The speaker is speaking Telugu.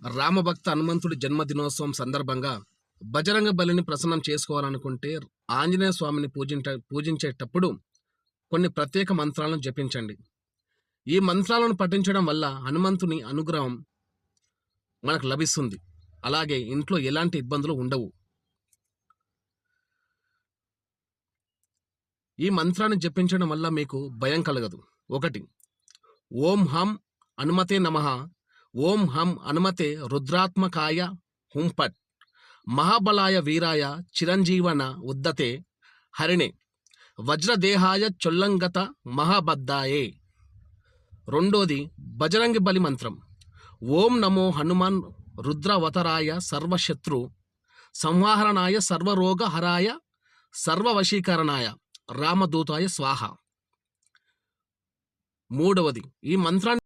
రామభక్త హనుమంతుడి జన్మదినోత్సవం సందర్భంగా బజరంగ బలిని ప్రసన్నం చేసుకోవాలనుకుంటే ఆంజనేయ స్వామిని పూజించేటప్పుడు కొన్ని ప్రత్యేక మంత్రాలను జపించండి. ఈ మంత్రాలను పఠించడం వల్ల హనుమంతుని అనుగ్రహం మనకు లభిస్తుంది. అలాగే ఇంట్లో ఎలాంటి ఇబ్బందులు ఉండవు. ఈ మంత్రాన్ని జపించడం వల్ల మీకు భయం కలగదు. 1. ఓం హం హనుమతే నమః. ఓం హం హనుమతే రుద్రాత్మకాయ హుంపట్ మహాబలాయ వీరాయ చిరంజీవన ఉద్దతే హరిణే వజ్రదేహాయ చొల్లంగత మహాబద్దాయే. 2. బజరంగి బలి మంత్రం. ఓం నమో హనుమాన్ రుద్రవతరాయ సర్వశత్రు సంహారణాయ సర్వరోగహరాయ సర్వవశీకరణాయ రామదూతాయ స్వాహ. 3. ఈ మంత్రాన్ని